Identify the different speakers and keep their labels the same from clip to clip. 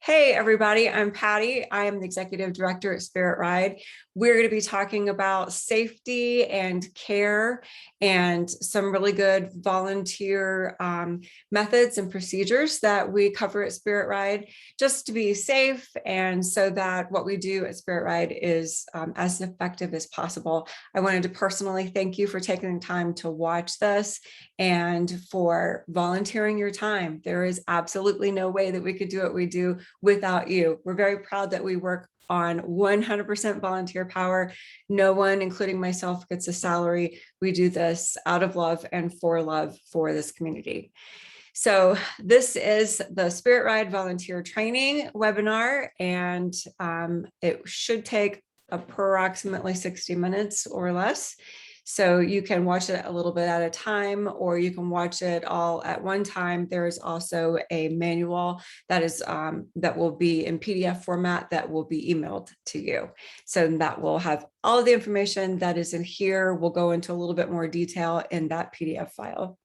Speaker 1: Hey, everybody, I'm Patty. I am the Executive Director at Spirit Ride. We're going to be talking about safety and care and some really good volunteer methods and procedures that we cover at Spirit Ride just to be safe and so that what we do at Spirit Ride is as effective as possible. I wanted to personally thank you for taking the time to watch this and for volunteering your time. There is absolutely no way that we could do what we do without you. We're very proud that we work on 100% volunteer power. No one, including myself, gets a salary. We do this out of love and for love for this community. So this is the Spirit Ride Volunteer Training Webinar, and it should take approximately 60 minutes or less. So you can watch it a little bit at a time, or you can watch it all at one time. There is also a manual that is that will be in PDF format that will be emailed to you. So that will have all of the information that is in here. We'll go into a little bit more detail in that PDF file.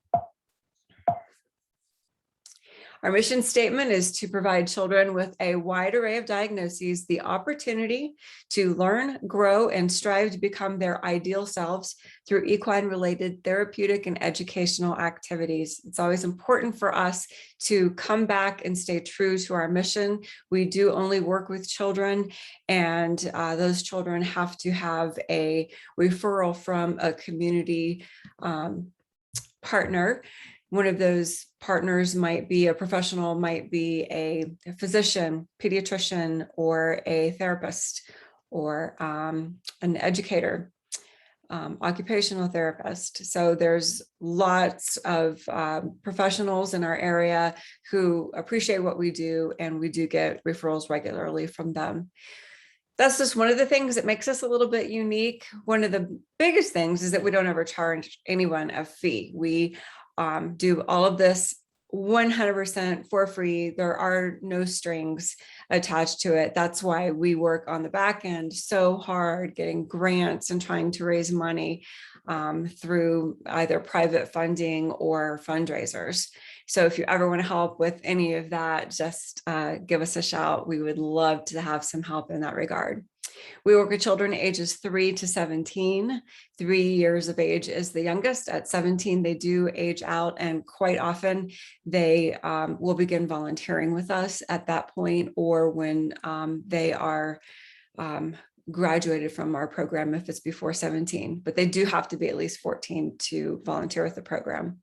Speaker 1: Our mission statement is to provide children with a wide array of diagnoses the opportunity to learn, grow, and strive to become their ideal selves through equine-related therapeutic and educational activities. It's always important for us to come back and stay true to our mission. We do only work with children, and those children have to have a referral from a community partner. One of those partners might be a professional, might be a physician, pediatrician, or a therapist, or an educator, occupational therapist. So there's lots of professionals in our area who appreciate what we do, and we do get referrals regularly from them. That's just one of the things that makes us a little bit unique. One of the biggest things is that we don't ever charge anyone a fee. We do all of this 100% for free. There are no strings attached to it. That's why we work on the back end so hard, getting grants and trying to raise money through either private funding or fundraisers. So if you ever want to help with any of that, just give us a shout. We would love to have some help in that regard. We work with children ages 3 to 17. 3 years of age is the youngest. At 17, they do age out, and quite often they will begin volunteering with us at that point, or when they are graduated from our program if it's before 17. But they do have to be at least 14 to volunteer with the program.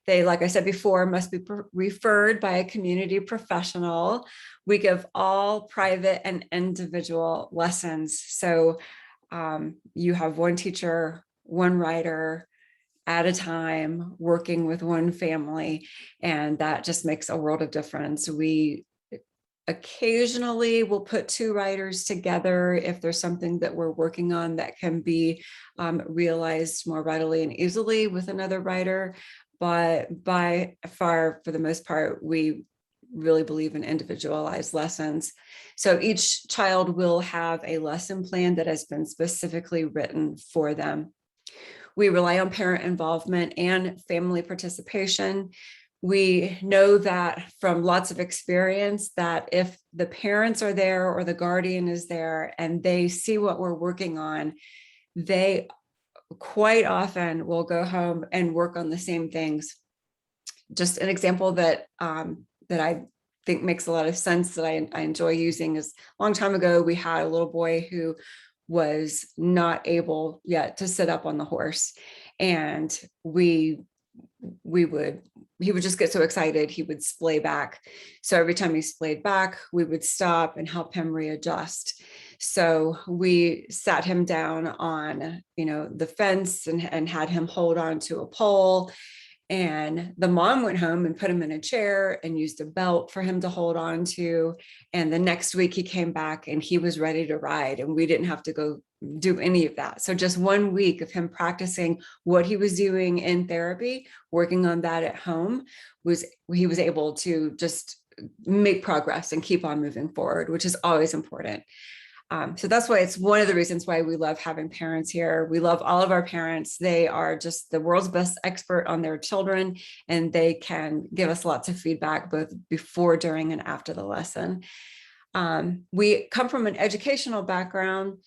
Speaker 1: They, like I said before, must be referred by a community professional. We give all private and individual lessons. So you have one teacher, one rider at a time, working with one family, and that just makes a world of difference. We occasionally will put 2 riders together if there's something that we're working on that can be realized more readily and easily with another rider. But by far, for the most part, we really believe in individualized lessons. So each child will have a lesson plan that has been specifically written for them. We rely on parent involvement and family participation. We know that from lots of experience that if the parents are there or the guardian is there and they see what we're working on, they quite often will go home and work on the same things. Just an example that that I think makes a lot of sense that I enjoy using is a long time ago, we had a little boy who was not able yet to sit up on the horse. And he would just get so excited, he would splay back. So every time he splayed back, we would stop and help him readjust. So we sat him down on, the fence and had him hold on to a pole. And the mom went home and put him in a chair and used a belt for him to hold on to. And the next week he came back and he was ready to ride, and we didn't have to go do any of that. So just 1 week of him practicing what he was doing in therapy, working on that at home, he was able to just make progress and keep on moving forward, which is always important. So that's why it's one of the reasons why we love having parents here. We love all of our parents. They are just the world's best expert on their children, and they can give us lots of feedback both before, during, and after the lesson. We come from an educational background.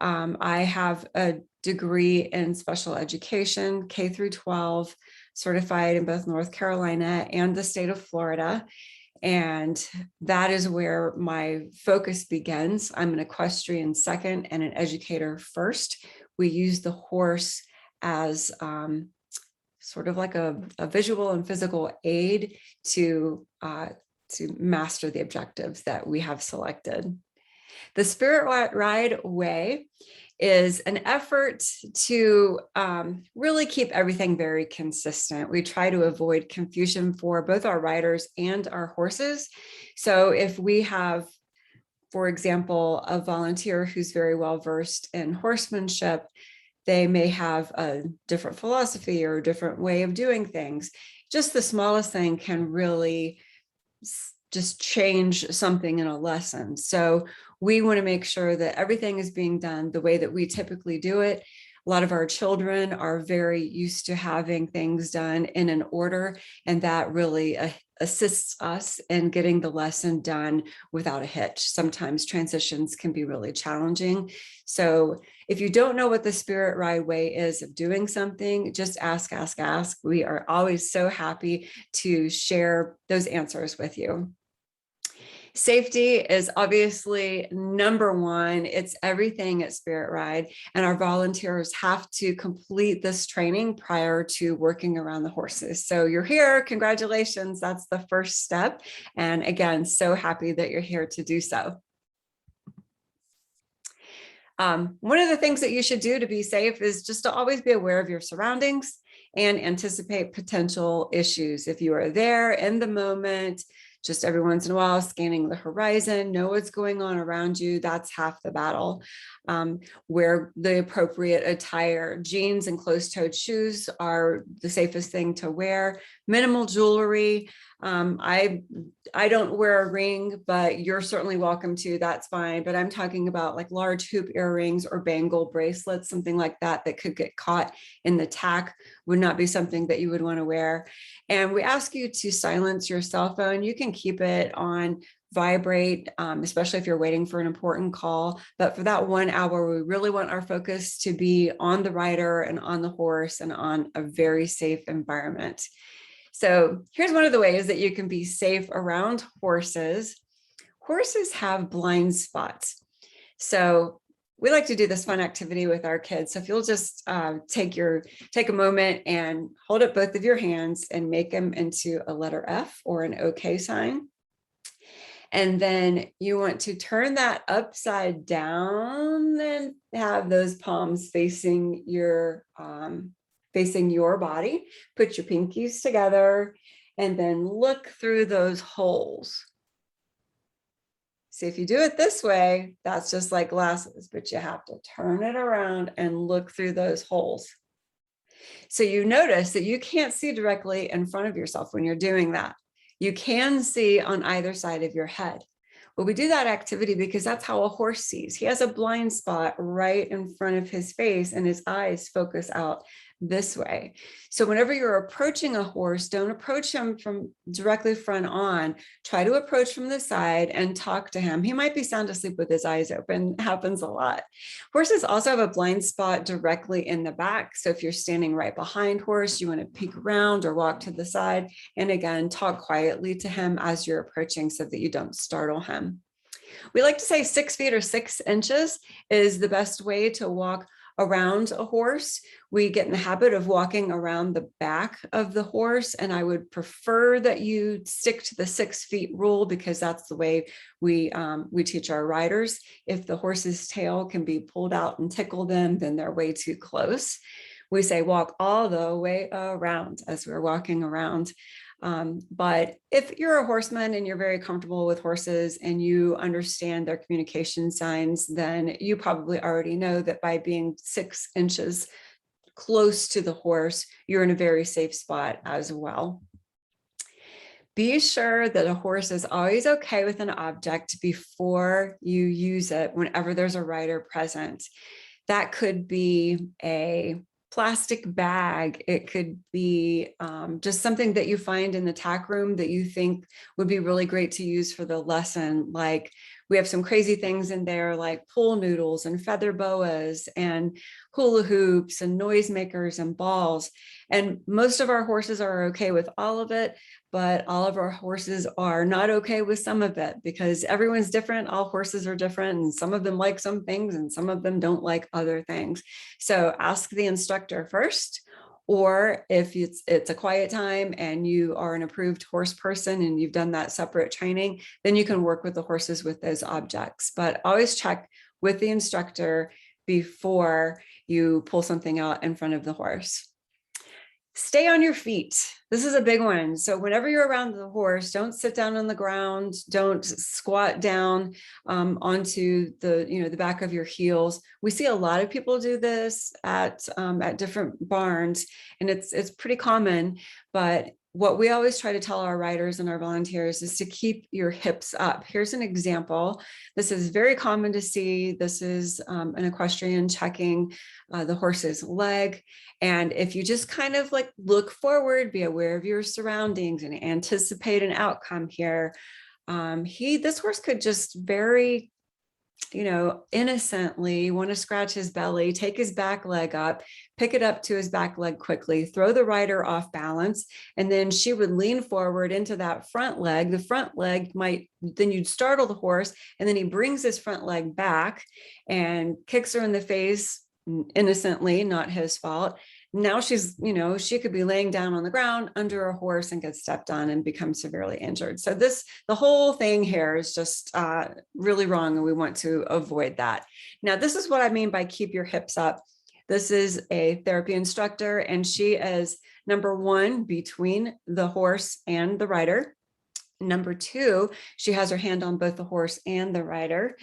Speaker 1: I have a degree in special education, K through 12, certified in both North Carolina and the state of Florida. And that is where my focus begins. I'm an equestrian second and an educator first. We use the horse as sort of like a visual and physical aid to master the objectives that we have selected. The Spirit Ride Way is an effort to really keep everything very consistent. We try to avoid confusion for both our riders and our horses. So if we have, for example, a volunteer who's very well versed in horsemanship, they may have a different philosophy or a different way of doing things. Just the smallest thing can really just change something in a lesson. So we want to make sure that everything is being done the way that we typically do it. A lot of our children are very used to having things done in an order, and that really assists us in getting the lesson done without a hitch. Sometimes transitions can be really challenging. So if you don't know what the Spirit Ride Way is of doing something, just ask, ask, ask. We are always so happy to share those answers with you. Safety is obviously number one. It's everything at Spirit Ride, and our volunteers have to complete this training prior to working around the horses. So you're here, congratulations, that's the first step. And again, so happy that you're here to do so. One of the things that you should do to be safe is just to always be aware of your surroundings and anticipate potential issues. If you are there in the moment, just every once in a while, scanning the horizon, know what's going on around you, that's half the battle. Wear the appropriate attire. Jeans and closed-toed shoes are the safest thing to wear. Minimal jewelry. I don't wear a ring, but you're certainly welcome to, that's fine. But I'm talking about like large hoop earrings or bangle bracelets, something like that, that could get caught in the tack, would not be something that you would want to wear. And we ask you to silence your cell phone. You can keep it on vibrate, especially if you're waiting for an important call. But for that 1 hour, we really want our focus to be on the rider and on the horse and on a very safe environment. So here's one of the ways that you can be safe around horses. Horses have blind spots. So we like to do this fun activity with our kids. So if you'll just take a moment and hold up both of your hands and make them into a letter F or an OK sign. And then you want to turn that upside down and have those palms facing your body. Put your pinkies together and then look through those holes. So if you do it this way, that's just like glasses, but you have to turn it around and look through those holes. So you notice that you can't see directly in front of yourself when you're doing that. You can see on either side of your head. Well, we do that activity because that's how a horse sees. He has a blind spot right in front of his face and his eyes focus out this way. So whenever you're approaching a horse, don't approach him from directly front on. Try to approach from the side and talk to him. He might be sound asleep with his eyes open. It happens a lot. Horses also have a blind spot directly in the back. So if you're standing right behind horse, you want to peek around or walk to the side. And again, talk quietly to him as you're approaching so that you don't startle him. We like to say 6 feet or 6 inches is the best way to walk around a horse. We get in the habit of walking around the back of the horse, and I would prefer that you stick to the 6 feet rule because that's the way we teach our riders. If the horse's tail can be pulled out and tickle them, then they're way too close. We say walk all the way around as we're walking around. But if you're a horseman and you're very comfortable with horses and you understand their communication signs, then you probably already know that by being 6 inches close to the horse, you're in a very safe spot as well. Be sure that a horse is always okay with an object before you use it whenever there's a rider present. That could be a plastic bag. It could be just something that you find in the tack room that you think would be really great to use for the lesson. Like we have some crazy things in there like pool noodles and feather boas and hula hoops and noisemakers and balls. And most of our horses are okay with all of it, but all of our horses are not okay with some of it because everyone's different. All horses are different, and some of them like some things and some of them don't like other things. So ask the instructor first, or if it's a quiet time and you are an approved horse person and you've done that separate training, then you can work with the horses with those objects. But always check with the instructor before you pull something out in front of the horse. Stay on your feet. This is a big one. So whenever you're around the horse, don't sit down on the ground. Don't squat down onto the back of your heels. We see a lot of people do this at different barns, and it's pretty common. But what we always try to tell our riders and our volunteers is to keep your hips up. Here's an example. This is very common to see. This is an equestrian checking the horse's leg. And if you just kind of like look forward, be aware of your surroundings and anticipate an outcome here, this horse could just very, innocently want to scratch his belly, take his back leg up, pick it up to his back leg quickly, throw the rider off balance, and then she would lean forward into that front leg. The front leg then you'd startle the horse, and then he brings his front leg back and kicks her in the face innocently, not his fault. Now she's, she could be laying down on the ground under a horse and get stepped on and become severely injured. So the whole thing here is just really wrong, and we want to avoid that. Now, this is what I mean by keep your hips up. This is a therapy instructor, and she is number one between the horse and the rider. Number two, she has her hand on both the horse and the rider.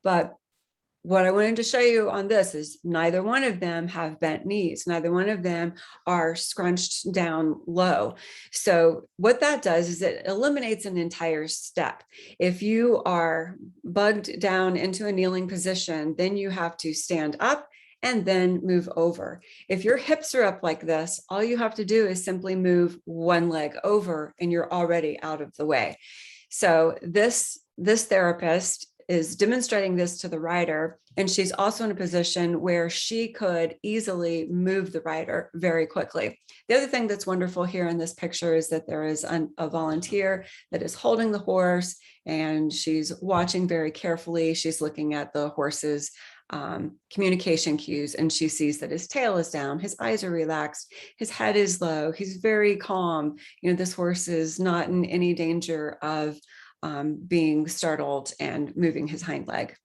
Speaker 1: But what I wanted to show you on this is neither one of them have bent knees. Neither one of them are scrunched down low. So what that does is it eliminates an entire step. If you are bugged down into a kneeling position, then you have to stand up and then move over. If your hips are up like this, all you have to do is simply move one leg over and you're already out of the way. So this therapist is demonstrating this to the rider, and she's also in a position where she could easily move the rider very quickly. The other thing that's wonderful here in this picture is that there is a volunteer that is holding the horse, and she's watching very carefully. She's looking at the horse's communication cues, and she sees that his tail is down, his eyes are relaxed, his head is low, he's very calm. This horse is not in any danger of being startled and moving his hind leg.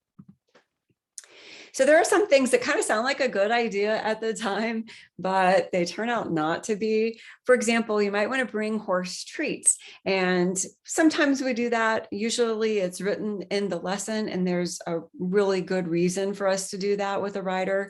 Speaker 1: So there are some things that kind of sound like a good idea at the time, but they turn out not to be. For example, you might want to bring horse treats. And sometimes we do that. Usually it's written in the lesson, and there's a really good reason for us to do that with a rider,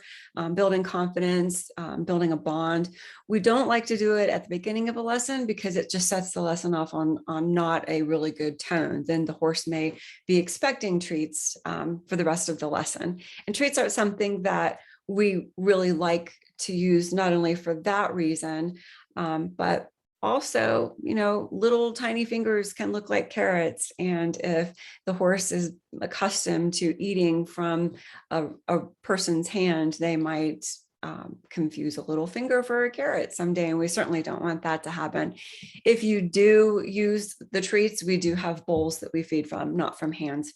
Speaker 1: building confidence, building a bond. We don't like to do it at the beginning of a lesson because it just sets the lesson off on not a really good tone. Then the horse may be expecting treats for the rest of the lesson. And treats are something that we really like to use not only for that reason, but also, little tiny fingers can look like carrots. And if the horse is accustomed to eating from a person's hand, they might confuse a little finger for a carrot someday, and we certainly don't want that to happen. If you do use the treats, we do have bowls that we feed from, not from hands.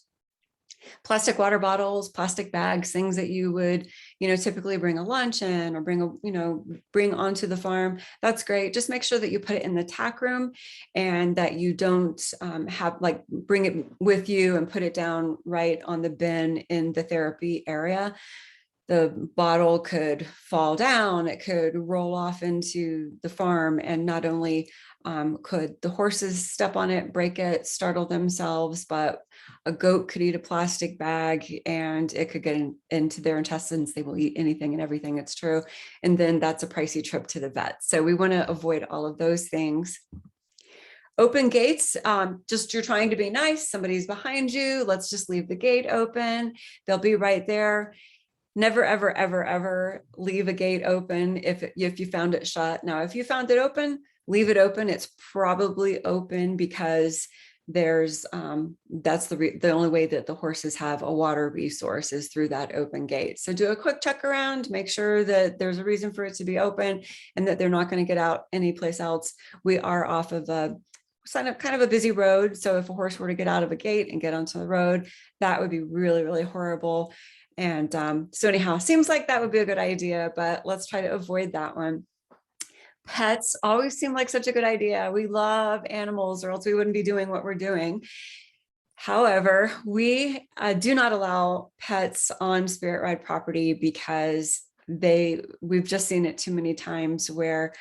Speaker 1: Plastic water bottles, plastic bags, things that you would, typically bring a lunch in or bring onto the farm. That's great. Just make sure that you put it in the tack room and that you don't bring it with you and put it down right on the bin in the therapy area. The bottle could fall down, it could roll off into the farm, and not only could the horses step on it, break it, startle themselves, but a goat could eat a plastic bag and it could get into their intestines. They will eat anything and everything, it's true. And then that's a pricey trip to the vet. So we want to avoid all of those things. Open gates, just you're trying to be nice, somebody's behind you, let's just leave the gate open. They'll be right there. Never, ever, ever, ever leave a gate open if you found it shut. Now, if you found it open, leave it open. It's probably open because there's that's the only way that the horses have a water resource is through that open gate. So do a quick check around, make sure that there's a reason for it to be open and that they're not going to get out anyplace else. We are off of a kind of a busy road. So if a horse were to get out of a gate and get onto the road, that would be really, really horrible. And so anyhow, seems like that would be a good idea, but let's try to avoid that one. Pets always seem like such a good idea. We love animals or else we wouldn't be doing what we're doing. However, we do not allow pets on Spirit Ride property because we've just seen it too many times where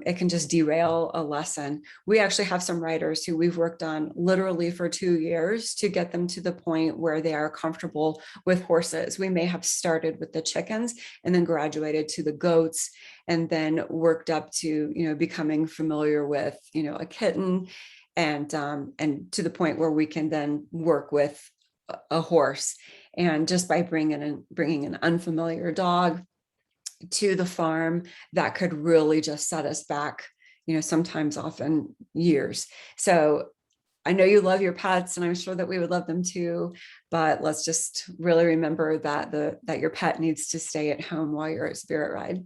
Speaker 1: it can just derail a lesson. We actually have some riders who we've worked on literally for 2 years to get them to the point where they are comfortable with horses. We may have started with the chickens and then graduated to the goats and then worked up to, becoming familiar with, a kitten and to the point where we can then work with a horse. And just by bringing an unfamiliar dog to the farm, that could really just set us back, sometimes often years. So I know you love your pets and I'm sure that we would love them too, but let's just really remember that your pet needs to stay at home while you're at Spirit Ride.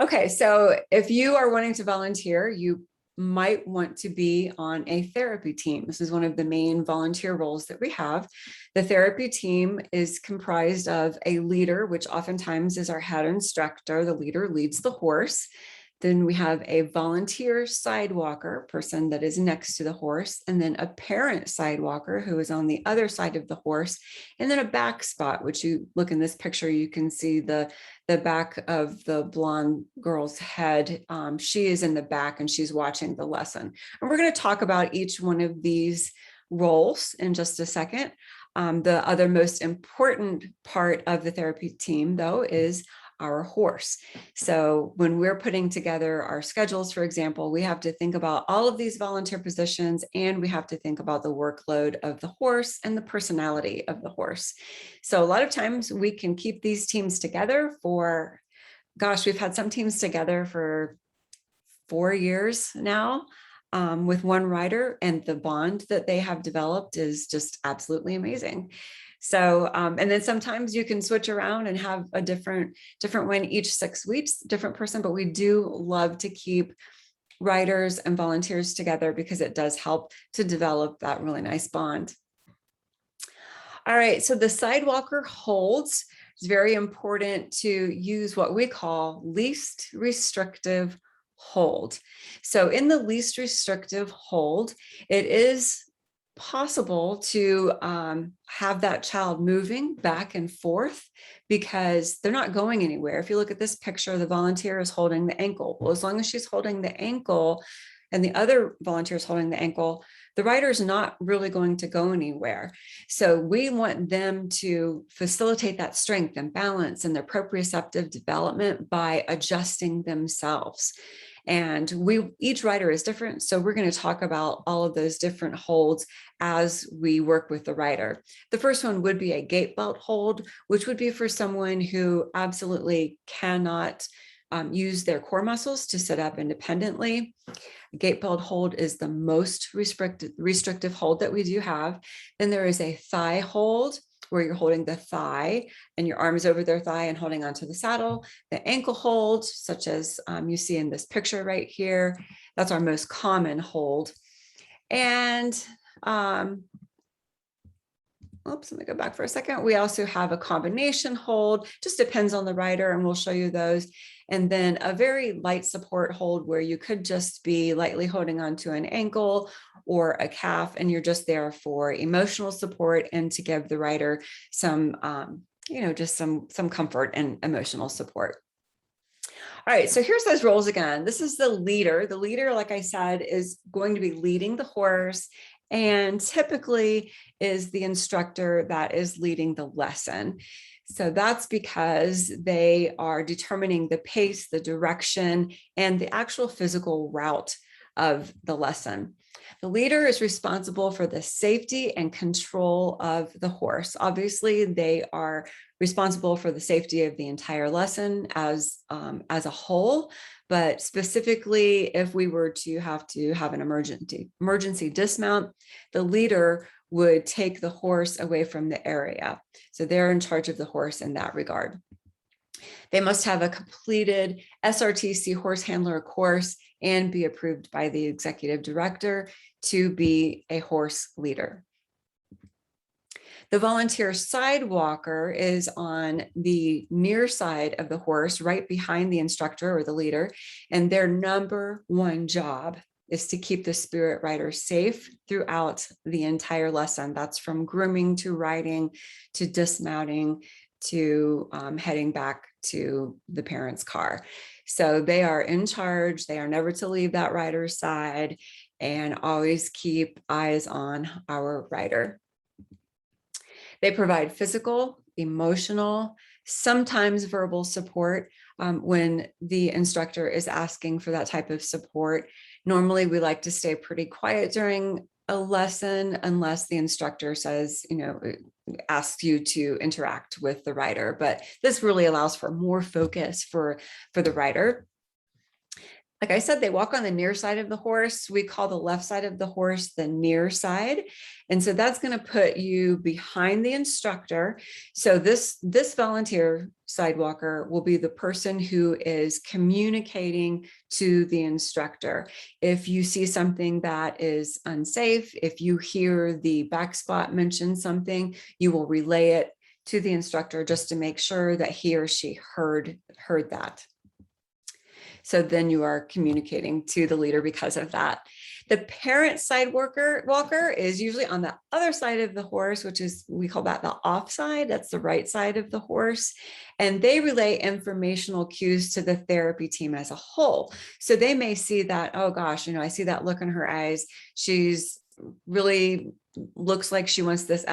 Speaker 1: Okay, so if you are wanting to volunteer, you might want to be on a therapy team. This is one of the main volunteer roles that we have. The therapy team is comprised of a leader, which oftentimes is our head instructor. The leader leads the horse. Then we have a volunteer sidewalker person that is next to the horse, and then a parent sidewalker who is on the other side of the horse, and then a back spot, which you look in this picture, you can see the back of the blonde girl's head. She is in the back and she's watching the lesson. And we're going to talk about each one of these roles in just a second. The other most important part of the therapy team, though, is our horse. So when we're putting together our schedules, for example, we have to think about all of these volunteer positions and we have to think about the workload of the horse and the personality of the horse. So a lot of times we can keep these teams together for, gosh, we've had some teams together for 4 years now with one rider, and the bond that they have developed is just absolutely amazing. So, and then sometimes you can switch around and have a different one each 6 weeks, different person, but we do love to keep riders and volunteers together because it does help to develop that really nice bond. All right, so the sidewalker holds. It's very important to use what we call least restrictive hold. So in the least restrictive hold, it is possible to have that child moving back and forth because they're not going anywhere. If you look at this picture, the volunteer is holding the ankle. Well, as long as she's holding the ankle and the other volunteer is holding the ankle, the rider is not really going to go anywhere. So we want them to facilitate that strength and balance and their proprioceptive development by adjusting themselves. And each rider is different. So we're going to talk about all of those different holds as we work with the rider. The first one would be a gait belt hold, which would be for someone who absolutely cannot use their core muscles to sit up independently. Gait belt hold is the most restrictive hold that we do have. Then there is a thigh hold, where you're holding the thigh and your arms over their thigh and holding onto the saddle. The ankle hold, such as you see in this picture right here, that's our most common hold. And oops, let me go back for a second. We also have a combination hold, just depends on the rider, and we'll show you those. And then a very light support hold where you could just be lightly holding onto an ankle or a calf, and you're just there for emotional support and to give the rider some, just some comfort and emotional support. All right, so here's those roles again. This is the leader. The leader, like I said, is going to be leading the horse, and typically is the instructor that is leading the lesson. So that's because they are determining the pace, the direction, and the actual physical route of the lesson. The leader is responsible for the safety and control of the horse. Obviously, they are responsible for the safety of the entire lesson as a whole, but specifically, if we were to have an emergency dismount, the leader would take the horse away from the area. So they're in charge of the horse in that regard. They must have a completed SRTC horse handler course and be approved by the executive director to be a horse leader. The volunteer side walker is on the near side of the horse, right behind the instructor or the leader, and their number one job is to keep the spirit rider safe throughout the entire lesson. That's from grooming to riding to dismounting to heading back to the parent's car. So they are in charge. They are never to leave that rider's side and always keep eyes on our rider. They provide physical, emotional, sometimes verbal support when the instructor is asking for that type of support. Normally, we like to stay pretty quiet during a lesson unless the instructor says, asks you to interact with the rider, but this really allows for more focus for the rider. Like I said, they walk on the near side of the horse. We call the left side of the horse the near side. And so that's going to put you behind the instructor. So this volunteer sidewalker will be the person who is communicating to the instructor. If you see something that is unsafe, if you hear the back spot mention something, you will relay it to the instructor just to make sure that he or she heard that. So then you are communicating to the leader because of that. The parent side walker is usually on the other side of the horse, which is, we call that the off side. That's the right side of the horse. And they relay informational cues to the therapy team as a whole. So they may see that, oh gosh, I see that look in her eyes. She's really looks like she wants this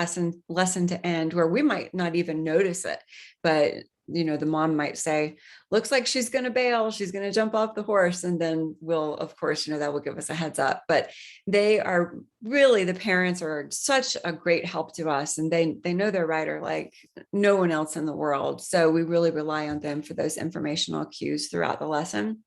Speaker 1: lesson to end, where we might not even notice it, but the mom might say, looks like she's going to bail, she's going to jump off the horse. And then we'll, of course, that will give us a heads up. But they are really, the parents are such a great help to us, and they know their rider like no one else in the world. So we really rely on them for those informational cues throughout the lesson.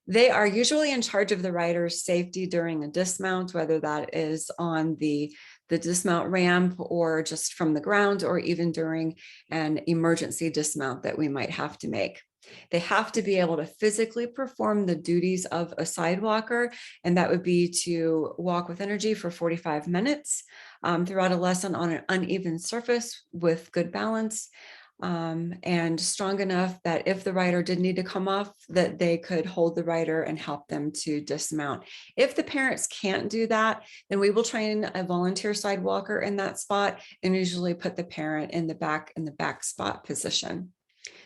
Speaker 1: They are usually in charge of the rider's safety during a dismount, whether that is on the dismount ramp or just from the ground, or even during an emergency dismount that we might have to make. They have to be able to physically perform the duties of a sidewalker, and that would be to walk with energy for 45 minutes throughout a lesson on an uneven surface with good balance, and strong enough that if the rider did need to come off, that they could hold the rider and help them to dismount. If the parents can't do that, then we will train a volunteer sidewalker in that spot and usually put the parent in the back spot position.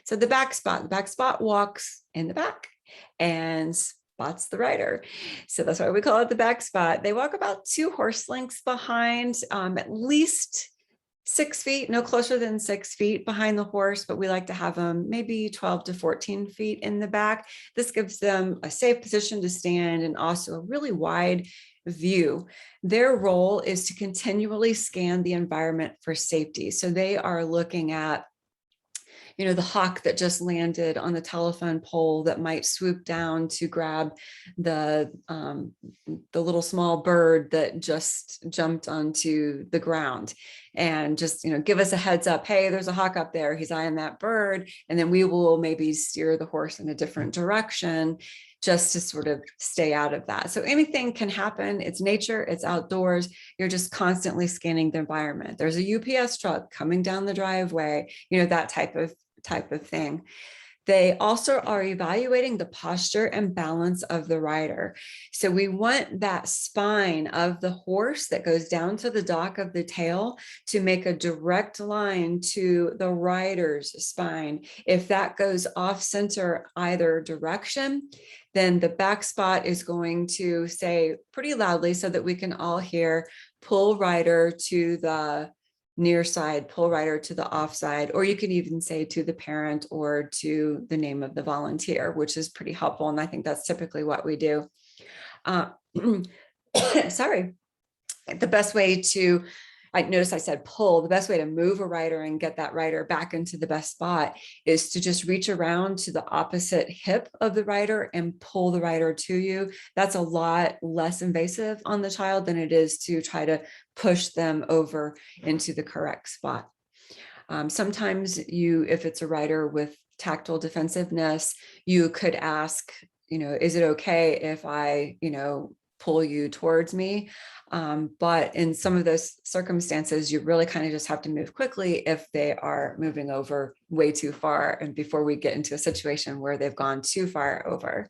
Speaker 1: So the back spot walks in the back and spots the rider. So that's why we call it the back spot. They walk about 2 horse lengths behind, at least 6 feet, no closer than 6 feet behind the horse, but we like to have them maybe 12 to 14 feet in the back. This gives them a safe position to stand and also a really wide view. Their role is to continually scan the environment for safety. So they are looking at the hawk that just landed on the telephone pole that might swoop down to grab the little small bird that just jumped onto the ground, and just give us a heads up. Hey, there's a hawk up there. He's eyeing that bird, and then we will maybe steer the horse in a different direction just to sort of stay out of that. So anything can happen. It's nature. It's outdoors. You're just constantly scanning the environment. There's a UPS truck coming down the driveway. That type of thing. They also are evaluating the posture and balance of the rider. So we want that spine of the horse that goes down to the dock of the tail to make a direct line to the rider's spine. If that goes off center either direction, then the back spot is going to say pretty loudly so that we can all hear, pull rider to the near side, pull rider to the off side, or you can even say to the parent or to the name of the volunteer, which is pretty helpful. And I think that's typically what we do. Uh, sorry. The best way to, I noticed I said pull, the best way to move a rider and get that rider back into the best spot is to just reach around to the opposite hip of the rider and pull the rider to you. That's a lot less invasive on the child than it is to try to push them over into the correct spot. Sometimes if it's a rider with tactile defensiveness, you could ask, is it okay if I, pull you towards me? But in some of those circumstances, you really kind of just have to move quickly if they are moving over way too far, and before we get into a situation where they've gone too far over.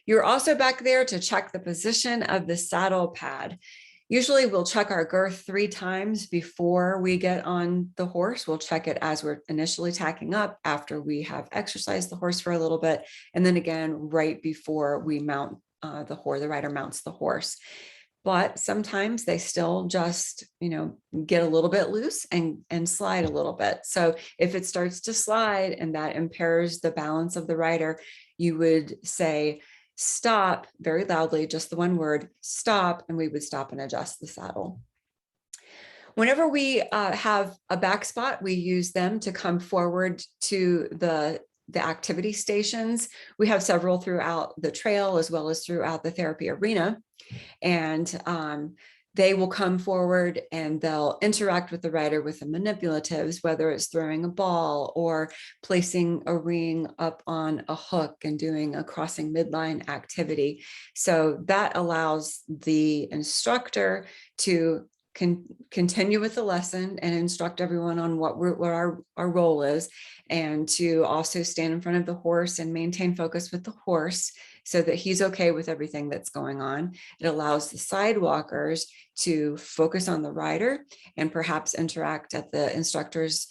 Speaker 1: You're also back there to check the position of the saddle pad. Usually we'll check our girth 3 times before we get on the horse. We'll check it as we're initially tacking up, after we have exercised the horse for a little bit, and then again right before we mount the rider mounts the horse. But sometimes they still just, get a little bit loose and slide a little bit. So if it starts to slide and that impairs the balance of the rider, you would say, stop, very loudly, just the one word, stop, and we would stop and adjust the saddle. Whenever we have a back spot, we use them to come forward to the activity stations. We have several throughout the trail as well as throughout the therapy arena. And they will come forward and they'll interact with the rider with the manipulatives, whether it's throwing a ball or placing a ring up on a hook and doing a crossing midline activity. So that allows the instructor to continue with the lesson and instruct everyone on what our role is, and to also stand in front of the horse and maintain focus with the horse so that he's okay with everything that's going on. It allows the sidewalkers to focus on the rider and perhaps interact at the instructor's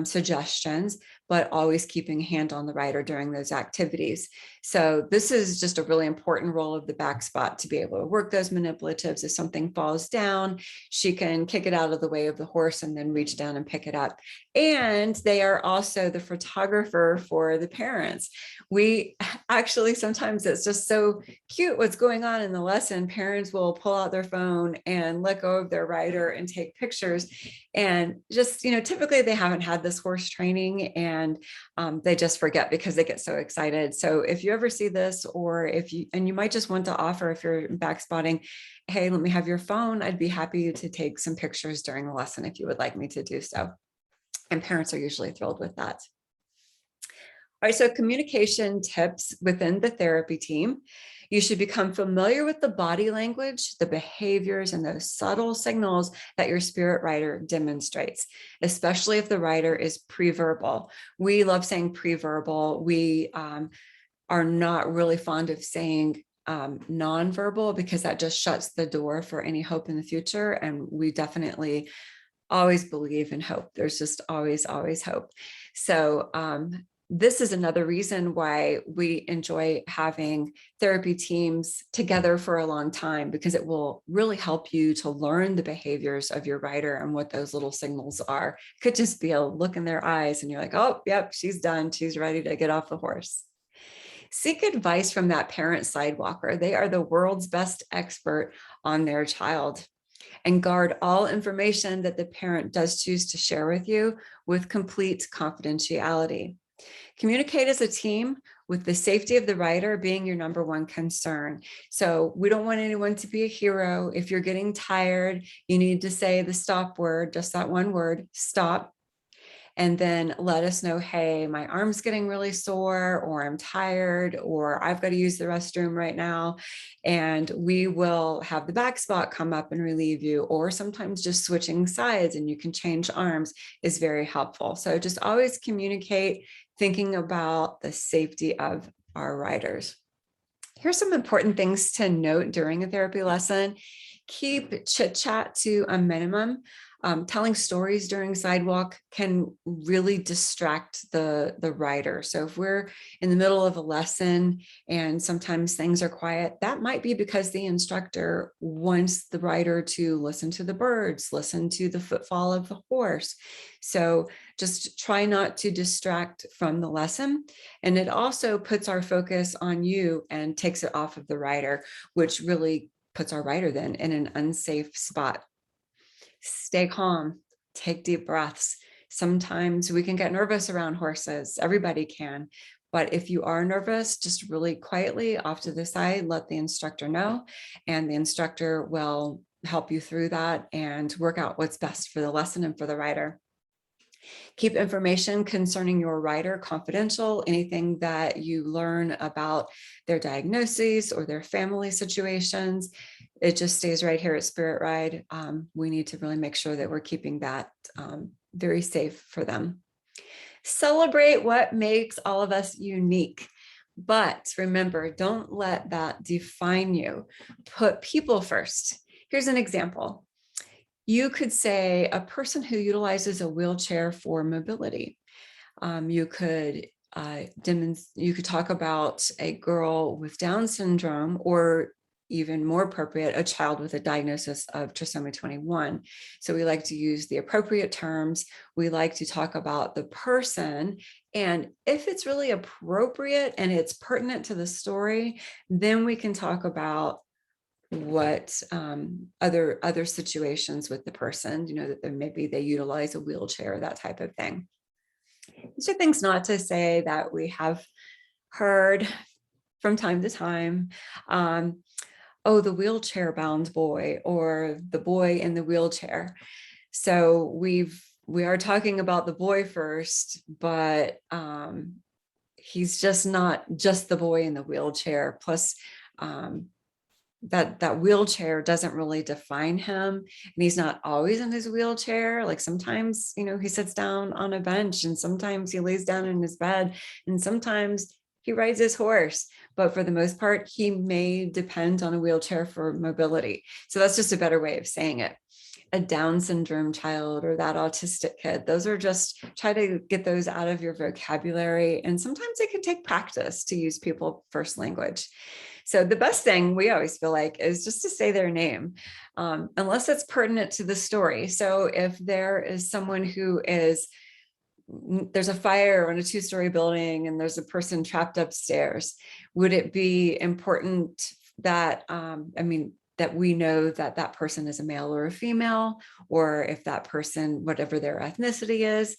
Speaker 1: suggestions, but always keeping a hand on the rider during those activities. So this is just a really important role of the back spot, to be able to work those manipulatives. If something falls down, she can kick it out of the way of the horse and then reach down and pick it up. And they are also the photographer for the parents. We actually, sometimes it's just so cute what's going on in the lesson. Parents will pull out their phone and let go of their rider and take pictures. And just, typically they haven't had this horse training, and they just forget because they get so excited. So if you ever see this, or you might just want to offer, if you're back spotting, hey, let me have your phone. I'd be happy to take some pictures during the lesson if you would like me to do so. And parents are usually thrilled with that. All right, so communication tips within the therapy team. You should become familiar with the body language, the behaviors, and those subtle signals that your spirit rider demonstrates, especially if the rider is pre-verbal. We love saying pre-verbal. We are not really fond of saying non-verbal, because that just shuts the door for any hope in the future. And we definitely always believe in hope. There's just always hope. So this is another reason why we enjoy having therapy teams together for a long time, because it will really help you to learn the behaviors of your rider and what those little signals are. It could just be a look in their eyes and you're like, oh, yep, she's done. She's ready to get off the horse. Seek advice from that parent sidewalker. They are the world's best expert on their child. And guard all information that the parent does choose to share with you with complete confidentiality. Communicate as a team, with the safety of the rider being your number one concern. So we don't want anyone to be a hero. If you're getting tired, you need to say the stop word, just that one word, stop. And then let us know, hey, my arm's getting really sore, or I'm tired, or I've got to use the restroom right now. And we will have the back spot come up and relieve you, or sometimes just switching sides and you can change arms is very helpful. So just always communicate, thinking about the safety of our riders. Here's some important things to note during a therapy lesson. Keep chit chat to a minimum. Telling stories during sidewalk can really distract the rider. So if we're in the middle of a lesson and sometimes things are quiet, that might be because the instructor wants the rider to listen to the birds, listen to the footfall of the horse. So just try not to distract from the lesson. And it also puts our focus on you and takes it off of the rider, which really puts our rider then in an unsafe spot. Stay calm, take deep breaths. Sometimes we can get nervous around horses. Everybody can. But if you are nervous, just really quietly off to the side, let the instructor know, and the instructor will help you through that and work out what's best for the lesson and for the rider. Keep information concerning your rider confidential. Anything that you learn about their diagnoses or their family situations, it just stays right here at Spirit Ride. We need to really make sure that we're keeping that very safe for them. Celebrate what makes all of us unique. But remember, don't let that define you. Put people first. Here's an example. You could say a person who utilizes a wheelchair for mobility. You could talk about a girl with Down syndrome, or even more appropriate, a child with a diagnosis of trisomy 21. So we like to use the appropriate terms. We like to talk about the person. And if it's really appropriate and it's pertinent to the story, then we can talk about what other situations with the person, that maybe they utilize a wheelchair, that type of thing. These are things not to say that we have heard from time to time. Oh, the wheelchair bound boy, or the boy in the wheelchair. So we are talking about the boy first, but he's just not just the boy in the wheelchair. Plus, that wheelchair doesn't really define him, and he's not always in his wheelchair. Like sometimes, he sits down on a bench, and sometimes he lays down in his bed, and sometimes he rides his horse. But for the most part, he may depend on a wheelchair for mobility. So that's just a better way of saying it. A Down syndrome child or that autistic kid, those are just, try to get those out of your vocabulary. And sometimes it can take practice to use people first language. So the best thing, we always feel like, is just to say their name, unless it's pertinent to the story. So if there is someone there's a fire on a 2-story building and there's a person trapped upstairs, would it be important that, that we know that that person is a male or a female, or if that person, whatever their ethnicity is,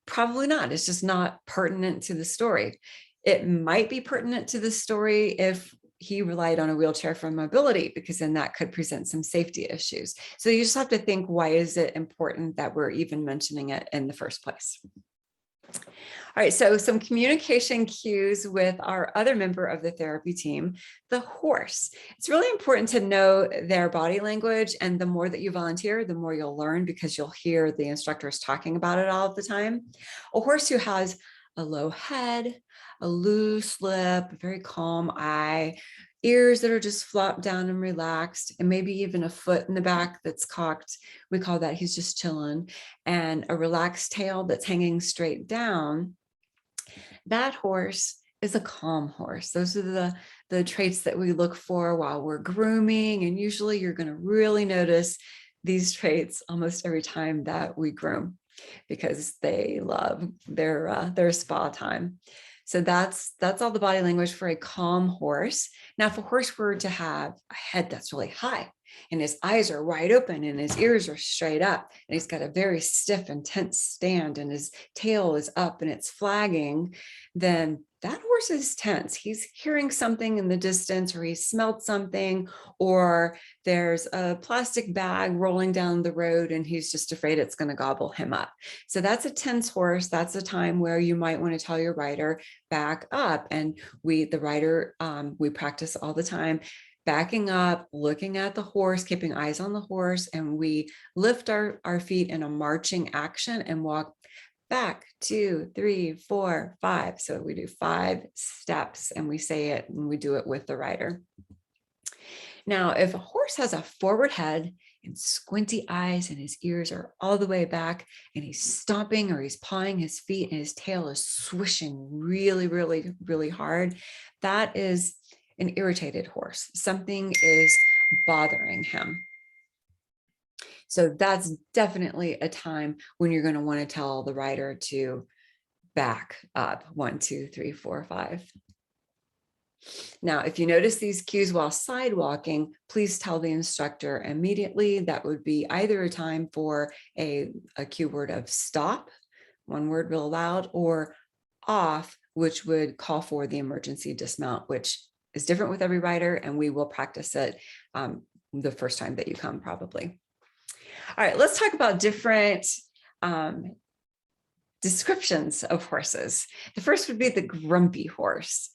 Speaker 1: probably not. It's just not pertinent to the story. It might be pertinent to the story if he relied on a wheelchair for mobility, because then that could present some safety issues. So you just have to think, why is it important that we're even mentioning it in the first place? All right, so some communication cues with our other member of the therapy team, the horse. It's really important to know their body language, and the more that you volunteer, the more you'll learn, because you'll hear the instructors talking about it all the time. A horse who has a low head, a loose lip, a very calm eye, ears that are just flopped down and relaxed, and maybe even a foot in the back that's cocked. We call that he's just chilling, and a relaxed tail that's hanging straight down. That horse is a calm horse. Those are the traits that we look for while we're grooming. And usually you're going to really notice these traits almost every time that we groom, because they love their spa time. So that's all the body language for a calm horse. Now, if a horse were to have a head that's really high, and his eyes are wide open and his ears are straight up, and he's got a very stiff and tense stand, and his tail is up and it's flagging, then that horse is tense. He's hearing something in the distance, or he smelled something, or there's a plastic bag rolling down the road and he's just afraid it's going to gobble him up. So that's a tense horse. That's a time where you might want to tell your rider, back up. And the rider, we practice all the time, backing up, looking at the horse, keeping eyes on the horse, and we lift our feet in a marching action and walk back 2, 3, 4, 5. So we do 5 steps, and we say it, and we do it with the rider. Now, if a horse has a forward head and squinty eyes and his ears are all the way back and he's stomping or he's pawing his feet and his tail is swishing really, really, really hard, that is an irritated horse. Something is bothering him. So that's definitely a time when you're going to want to tell the rider to back up 1, 2, 3, 4, 5. Now, if you notice these cues while sidewalking, please tell the instructor immediately. That would be either a time for a cue word of stop, one word real loud, or off, which would call for the emergency dismount, which is different with every rider, and we will practice it the first time that you come probably. All right, let's talk about different descriptions of horses. The first would be the grumpy horse.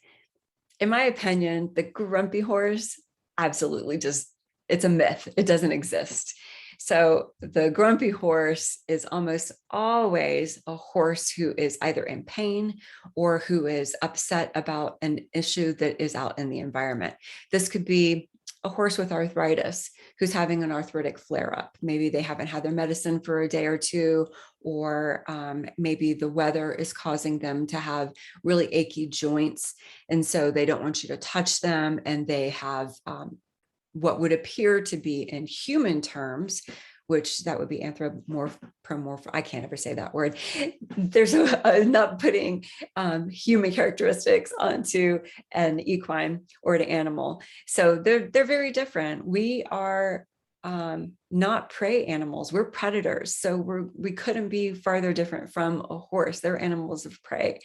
Speaker 1: In my opinion, the grumpy horse, absolutely just, it's a myth. It doesn't exist. So the grumpy horse is almost always a horse who is either in pain or who is upset about an issue that is out in the environment. This could be a horse with arthritis who's having an arthritic flare-up. Maybe they haven't had their medicine for a day or two, or maybe the weather is causing them to have really achy joints, and so they don't want you to touch them, and they have what would appear to be, in human terms, which that would be anthropomorphic. I can't ever say that word. There's not putting human characteristics onto an equine or an animal. So they're very different. We are not prey animals. We're predators. So we couldn't be farther different from a horse. They're animals of prey.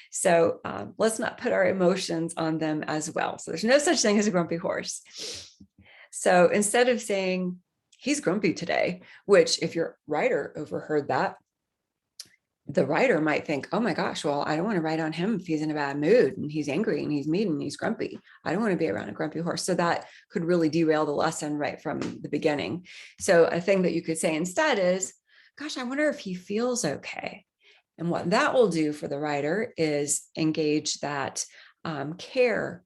Speaker 1: So let's not put our emotions on them as well. So there's no such thing as a grumpy horse. So instead of saying, he's grumpy today, which if your rider overheard that, the rider might think, oh my gosh, well, I don't want to ride on him if he's in a bad mood and he's angry and he's mean and he's grumpy. I don't want to be around a grumpy horse. So that could really derail the lesson right from the beginning. So a thing that you could say instead is, gosh, I wonder if he feels okay. And what that will do for the rider is engage that care,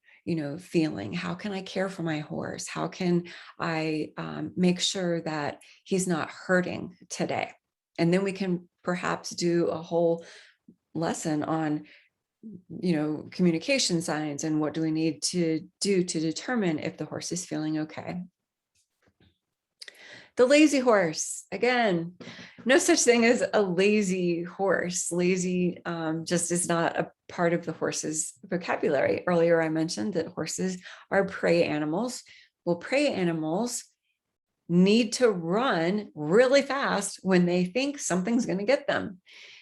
Speaker 1: feeling. How can I care for my horse? How can I make sure that he's not hurting today? And then we can perhaps do a whole lesson on, communication signs and what do we need to do to determine if the horse is feeling okay. The lazy horse, again, no such thing as a lazy horse. Lazy just is not a part of the horse's vocabulary. Earlier, I mentioned that horses are prey animals. Well, prey animals need to run really fast when they think something's going to get them.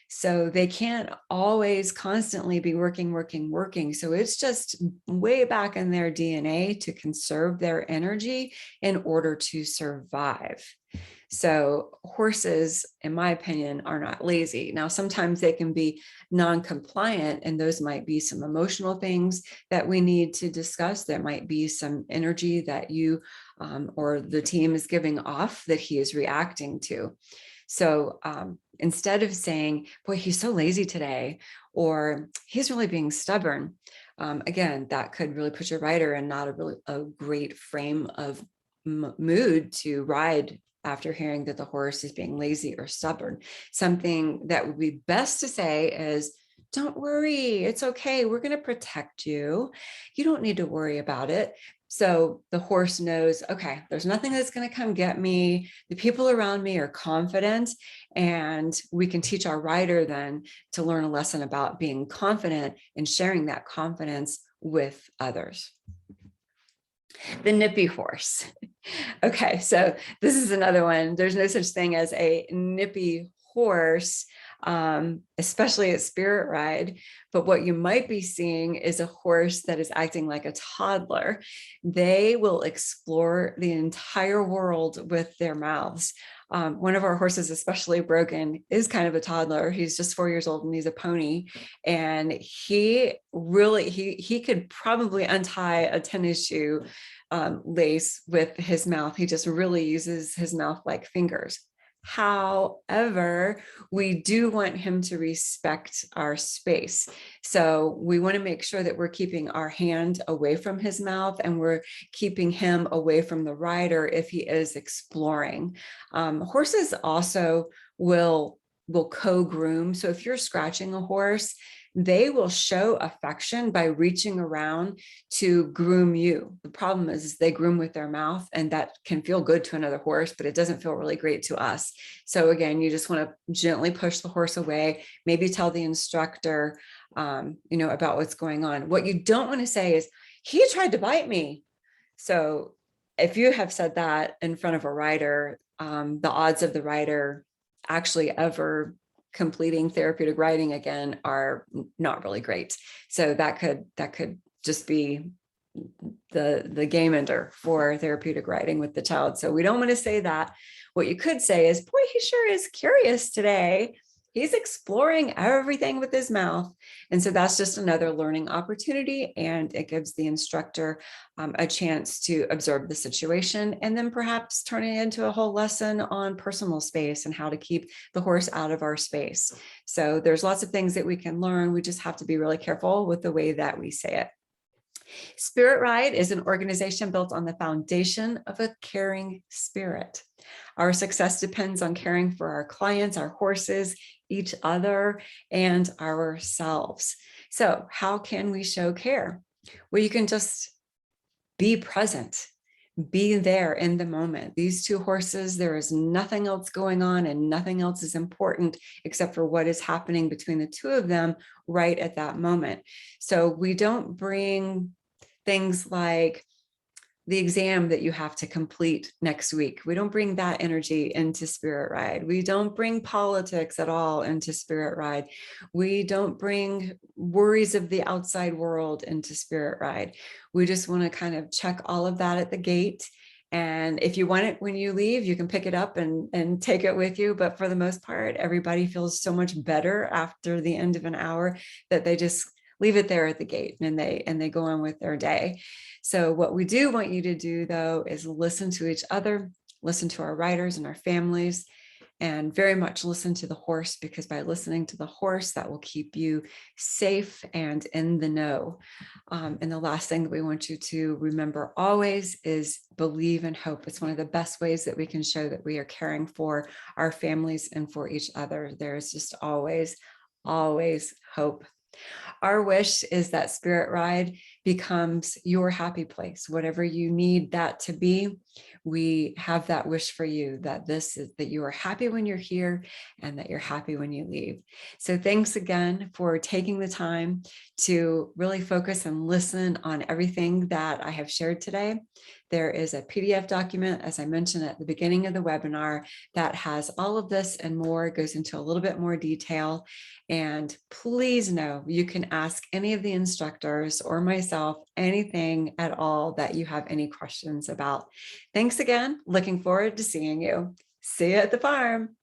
Speaker 1: So they can't always constantly be working. So it's just way back in their DNA to conserve their energy in order to survive. So horses, in my opinion, are not lazy. Now, sometimes they can be non-compliant, and those might be some emotional things that we need to discuss. There might be some energy that you or the team is giving off that he is reacting to. So instead of saying, boy, he's so lazy today, or he's really being stubborn, again, that could really put your rider in not a great frame of mood to ride after hearing that the horse is being lazy or stubborn. Something that would be best to say is, don't worry, it's okay. We're going to protect you. You don't need to worry about it. So the horse knows, okay, there's nothing that's going to come get me. The people around me are confident, and we can teach our rider then to learn a lesson about being confident and sharing that confidence with others. The nippy horse. Okay, so this is another one. There's no such thing as a nippy horse, especially at Spirit Ride. But what you might be seeing is a horse that is acting like a toddler. They will explore the entire world with their mouths. One of our horses, especially Broken, is kind of a toddler. He's just 4 years old and he's a pony. And he could probably untie a tennis shoe lace with his mouth. He just really uses his mouth like fingers. However, we do want him to respect our space. So we want to make sure that we're keeping our hand away from his mouth and we're keeping him away from the rider if he is exploring. Horses also will co-groom. So if you're scratching a horse, they will show affection by reaching around to groom you. The problem is they groom with their mouth, and that can feel good to another horse, but it doesn't feel really great to us. So again, you just want to gently push the horse away, maybe tell the instructor, about what's going on. What you don't want to say is, he tried to bite me. So if you have said that in front of a rider, the odds of the rider actually ever completing therapeutic riding again are not really great. So that could just be the game ender for therapeutic riding with the child. So we don't want to say that. What you could say is, boy, he sure is curious today. He's exploring everything with his mouth. And so that's just another learning opportunity. And it gives the instructor a chance to observe the situation and then perhaps turn it into a whole lesson on personal space and how to keep the horse out of our space. So there's lots of things that we can learn. We just have to be really careful with the way that we say it. Spirit Ride is an organization built on the foundation of a caring spirit. Our success depends on caring for our clients, our horses, each other, and ourselves. So how can we show care? Well, you can just be present, be there in the moment. These two horses, there is nothing else going on and nothing else is important except for what is happening between the two of them right at that moment. So we don't bring things like the exam that you have to complete next week. We don't bring that energy into Spirit Ride. We don't bring politics at all into Spirit Ride. We don't bring worries of the outside world into Spirit Ride. We just want to kind of check all of that at the gate. And if you want it when you leave, you can pick it up and take it with you. But for the most part, everybody feels so much better after the end of an hour that they just leave it there at the gate and they go on with their day. So what we do want you to do, though, is listen to each other, listen to our riders and our families, and very much listen to the horse, because by listening to the horse, that will keep you safe and in the know. And the last thing that we want you to remember always is believe and hope. It's one of the best ways that we can show that we are caring for our families and for each other. There is just always, always hope. Our wish is that Spirit Ride becomes your happy place, whatever you need that to be. We have that wish for you, that you are happy when you're here and that you're happy when you leave. So thanks again for taking the time to really focus and listen on everything that I have shared today. There is a PDF document, as I mentioned at the beginning of the webinar, that has all of this and more. It goes into a little bit more detail. And please know you can ask any of the instructors or myself anything at all that you have any questions about. Thanks again. Looking forward to seeing you. See you at the farm.